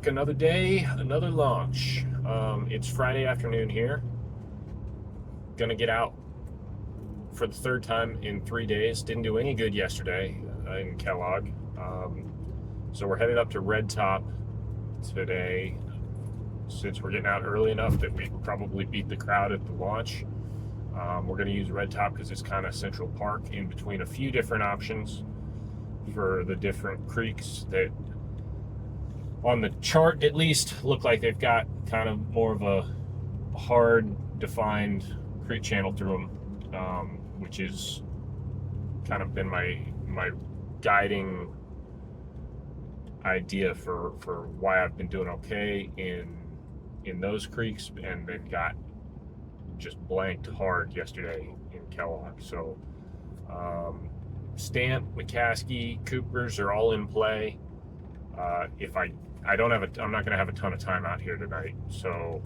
another day, another launch. It's Friday afternoon here. Gonna get out for the third time in 3 days. Didn't do any good yesterday in Kellogg. So we're headed up to Red Top today, since we're getting out early enough that we probably beat the crowd at the launch. We're going to use Red Top because it's kind of Central Park in between a few different options for the different creeks that, on the chart at least, look like they've got kind of more of a hard defined creek channel through them, which is kind of been my guiding idea for why I've been doing okay in those creeks, and then got just blanked hard yesterday in Kellogg. So Stamp, McKaskey, Coopers are all in play. If I'm not going to have a ton of time out here tonight, so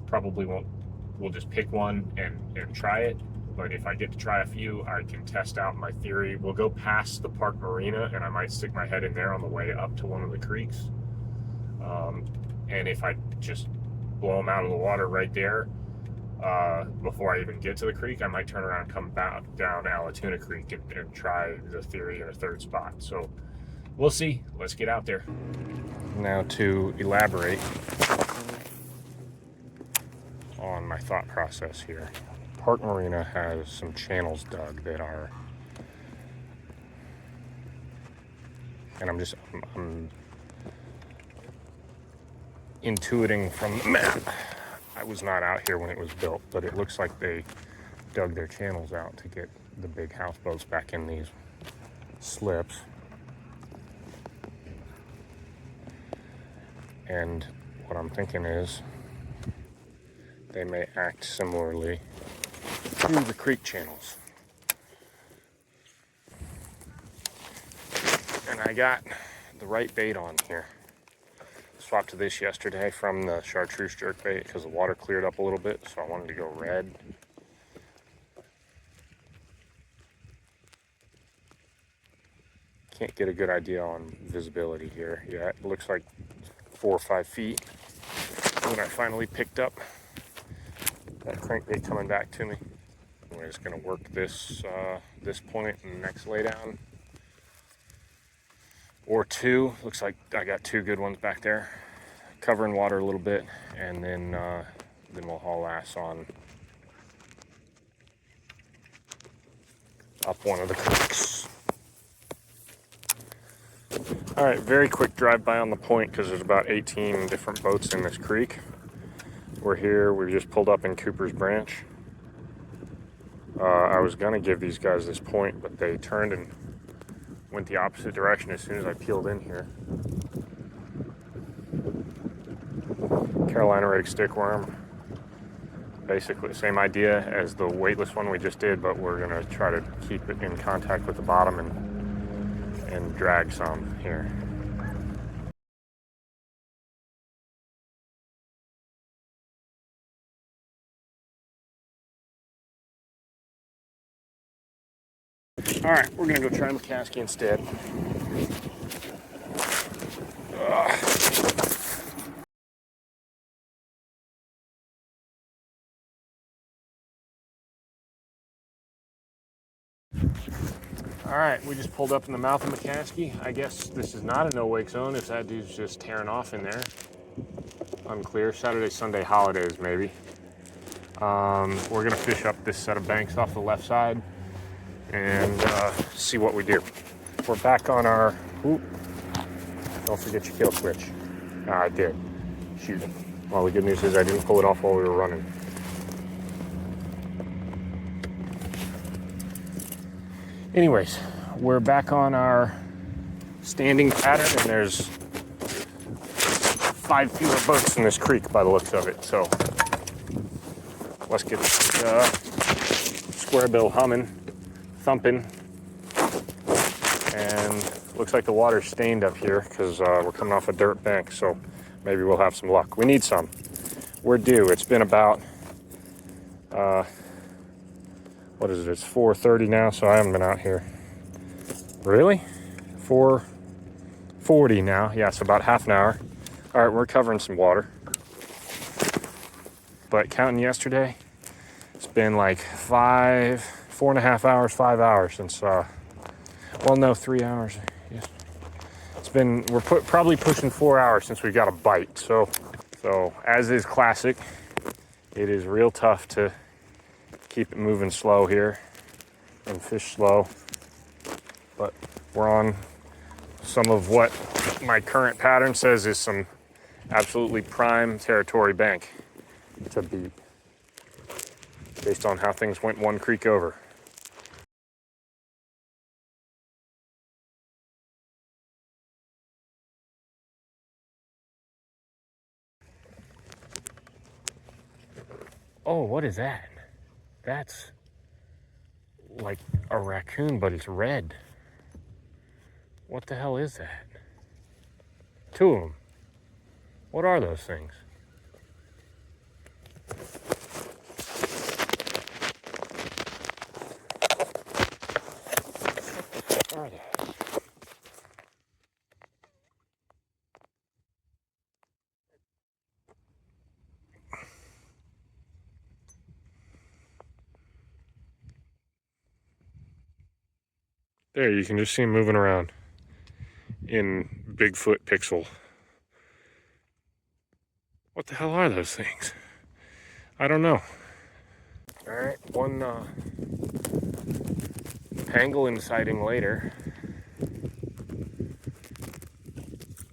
probably we'll just pick one and try it. But if I get to try a few, I can test out my theory. We'll go past the park marina, and I might stick my head in there on the way up to one of the creeks. And if I just blow them out of the water right there, before I even get to the creek, I might turn around and come back down Allatoona Creek and try the theory in a third spot. So we'll see. Let's get out there. Now, to elaborate on my thought process here, Park Marina has some channels dug that are, and I'm intuiting from the map. I was not out here when it was built, but it looks like they dug their channels out to get the big houseboats back in these slips. And what I'm thinking is they may act similarly through the creek channels. And I got the right bait on here. Swapped to this yesterday from the chartreuse jerkbait because the water cleared up a little bit, so I wanted to go red. Can't get a good idea on visibility here. Yeah, it looks like 4 or 5 feet when I finally picked up that crankbait coming back to me. We're just going to work this point and the next laydown or two. Looks like I got 2 good ones back there, covering water a little bit, and then we'll haul ass on up one of the creeks. All right, very quick drive-by on the point because there's about 18 different boats in this creek. We're here. We've just pulled up in Cooper's Branch. I was gonna give these guys this point, but they turned and went the opposite direction as soon as I peeled in here. Carolina rig stickworm. Basically the same idea as the weightless one we just did, but we're gonna try to keep it in contact with the bottom and drag some here. All right, we're gonna go try McKaskey instead. All right, we just pulled up in the mouth of McKaskey. I guess this is not a no-wake zone if that dude's just tearing off in there. Unclear. Saturday, Sunday holidays, maybe. We're gonna fish up this set of banks off the left side and see what we do. We're back on our, don't forget your kill switch. I did. Shoot. Well, the good news is I didn't pull it off while we were running. Anyways, we're back on our standing pattern, and there's 5 fewer boats in this creek by the looks of it. So let's get square bill humming, thumping, and looks like the water's stained up here because we're coming off a dirt bank, so maybe we'll have some luck. We need some. We're due. It's been about what is it? It's 4:30 now, so I haven't been out here. Really? 4:40 now. Yeah, so about half an hour. All right, we're covering some water. But counting yesterday, it's been like 4.5 hours, 5 hours since, well, no, 3 hours. Yes. It's been, we're probably pushing 4 hours since we got a bite. So as is classic, it is real tough to keep it moving slow here and fish slow. But we're on some of what my current pattern says is some absolutely prime territory bank to beat based on how things went one creek over. Oh, what is that? That's like a raccoon, but it's red. What the hell is that? Two of them. What are those things? What are they? There, you can just see them moving around in Bigfoot pixel. What the hell are those things? I don't know. All right, one pangolin sighting later.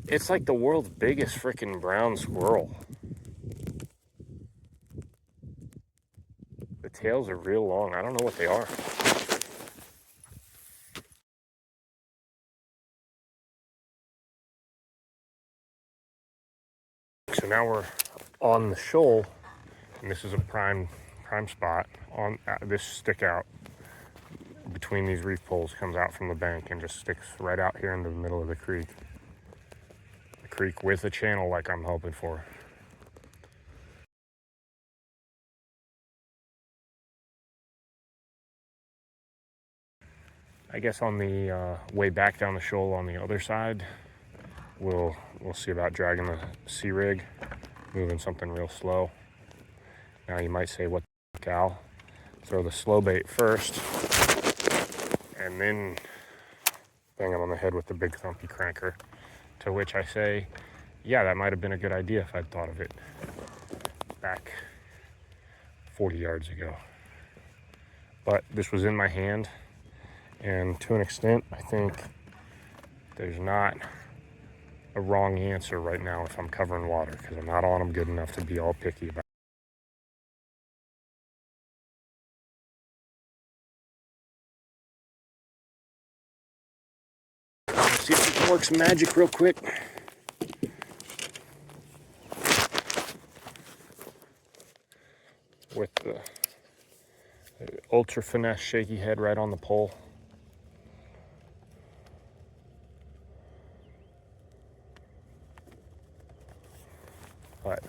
It's like the world's biggest freaking brown squirrel. The tails are real long. I don't know what they are. So now we're on the shoal, and this is a prime spot. On this stick out between these reef poles comes out from the bank and just sticks right out here into the middle of the creek. The creek with a channel like I'm hoping for. I guess on the way back down the shoal on the other side, we'll see about dragging the sea rig, moving something real slow. Now you might say, what the cow? Throw the slow bait first, and then bang him on the head with the big thumpy cranker. To which I say, yeah, that might have been a good idea if I'd thought of it back 40 yards ago. But this was in my hand, and to an extent, I think there's not a wrong answer right now if I'm covering water, because I'm not on them good enough to be all picky about it. See if we can work some magic real quick. With the ultra finesse shaky head right on the pole. But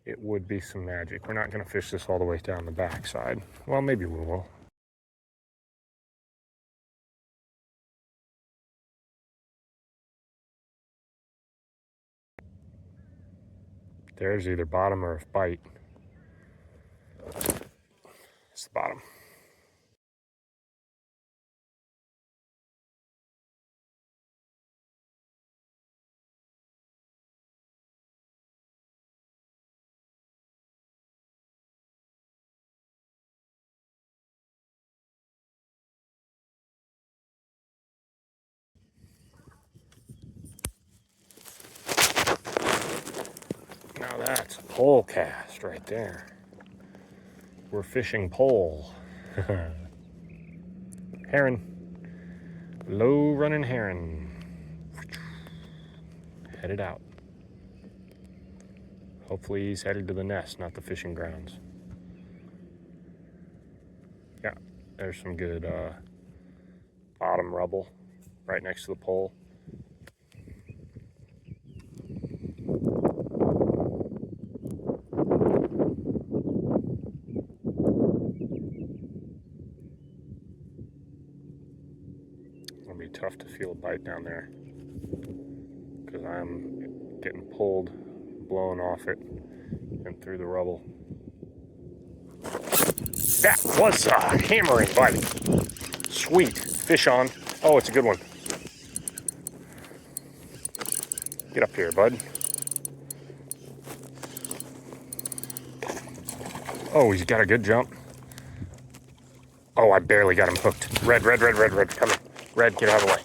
it would be some magic. We're not going to fish this all the way down the backside. Well, maybe we will. There's either bottom or a bite. It's the bottom. Now that's a pole cast right there. We're fishing pole. Heron. Low running heron. Headed out. Hopefully he's headed to the nest, not the fishing grounds. Yeah, there's some good bottom rubble right next to the pole. tough to feel a bite down there because I'm getting pulled, blowing off it, and through the rubble. That was a hammering bite. Sweet. Fish on. Oh, it's a good one. Get up here, bud. Oh, he's got a good jump. Oh, I barely got him hooked. Red. Come here. Red, get out of the way.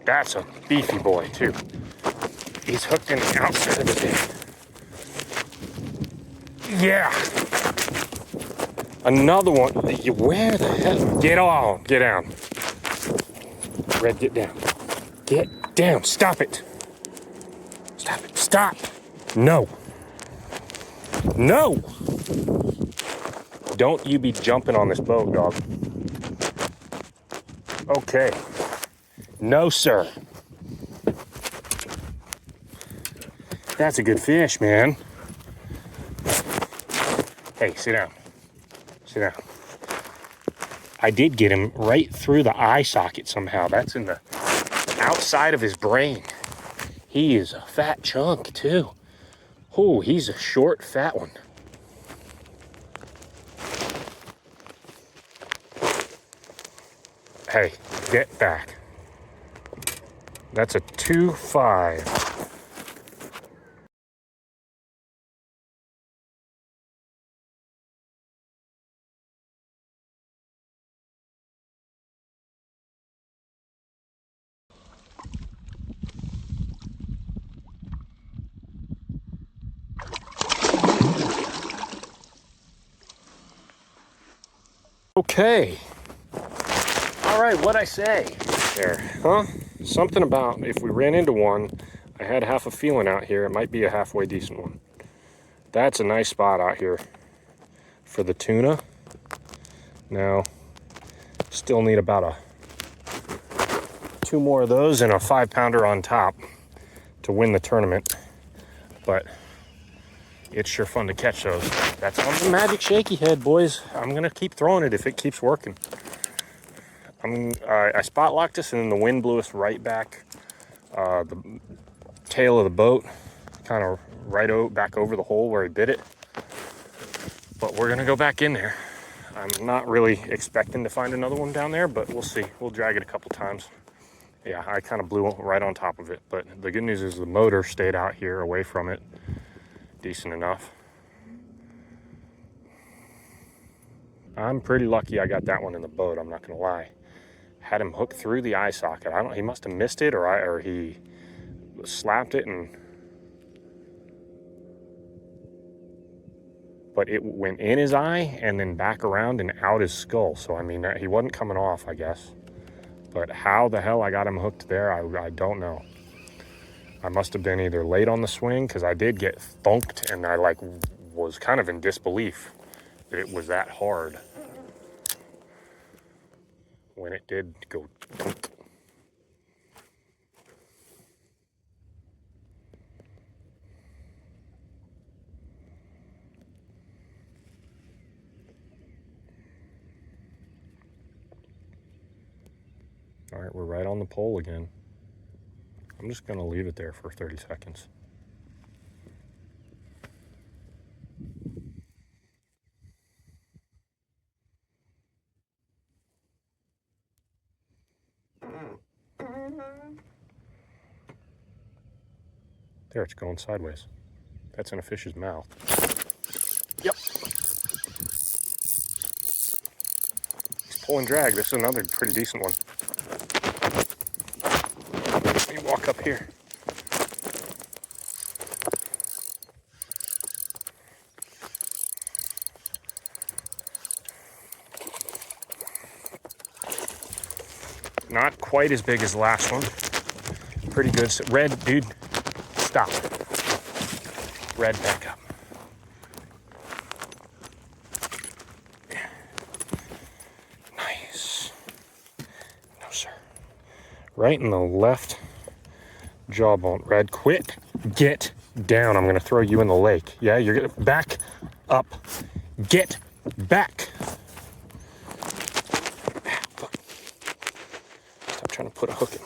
That's a beefy boy, too. He's hooked in the outside of the bait. Yeah. Another one. Where the hell? Get on. Get down. Red, get down. Get down. Stop it. Stop it. Stop. No. No. Don't you be jumping on this boat, dog. Okay. No, sir. That's a good fish, man. Hey, sit down. Sit down. I did get him right through the eye socket somehow. That's in the outside of his brain. He is a fat chunk, too. Oh, he's a short, fat one. Hey, get back. That's a 2.5. Okay. All right, what'd I say there? Huh? Something about if we ran into one, I had half a feeling out here, it might be a halfway decent one. That's a nice spot out here for the tuna. Now, still need about 2 more of those and a 5-pounder on top to win the tournament. But it's sure fun to catch those. That's on the magic shaky head, boys. I'm gonna keep throwing it if it keeps working. I spot locked us and then the wind blew us right back the tail of the boat, kind of back over the hole where he bit it. But we're gonna go back in there. I'm not really expecting to find another one down there, but we'll see. We'll drag it a couple times. Yeah, I kind of blew right on top of it, but the good news is the motor stayed out here away from it decent enough. I'm pretty lucky I got that one in the boat, I'm not gonna lie. Had him hooked through the eye socket. He must have missed it or he slapped it but it went in his eye and then back around and out his skull. So, I mean, he wasn't coming off, I guess. But how the hell I got him hooked there, I don't know. I must have been either late on the swing because I did get thunked and I was kind of in disbelief that it was that hard when it did go thunk. All right, we're right on the pole again. I'm just gonna leave it there for 30 seconds. There, it's going sideways. That's in a fish's mouth. Yep. It's pull and drag. This is another pretty decent one. Let me walk up here. Not quite as big as the last one. Pretty good. Red, dude, stop. Red, back up. Nice. No, sir. Right in the left jawbone. Red, quit. Get down. I'm going to throw you in the lake. Yeah, you're going to back up. Get back. put a hook in.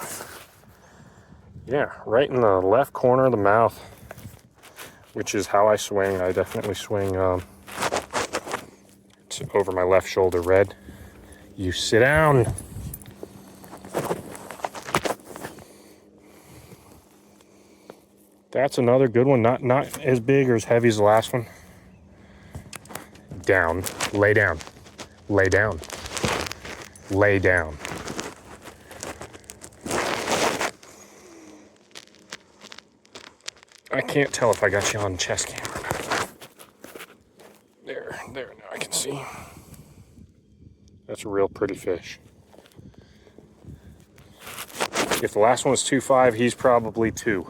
Yeah, right in the left corner of the mouth, which is how I swing. I definitely swing it's over my left shoulder. Red, you sit down. That's another good one. Not as big or as heavy as the last one. Down, lay down, lay down, lay down. I can't tell if I got you on chest cam or not. There, now I can see. That's a real pretty fish. If the last one was 2.5, he's probably 2.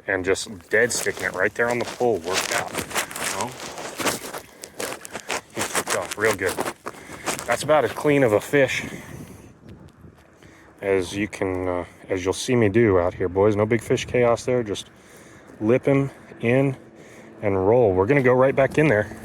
And just dead sticking it right there on the pole, worked out. Well, he kicked off real good. That's about as clean of a fish as you can, as you'll see me do out here, boys. No big fish chaos there. Just lip him in and roll. We're gonna go right back in there.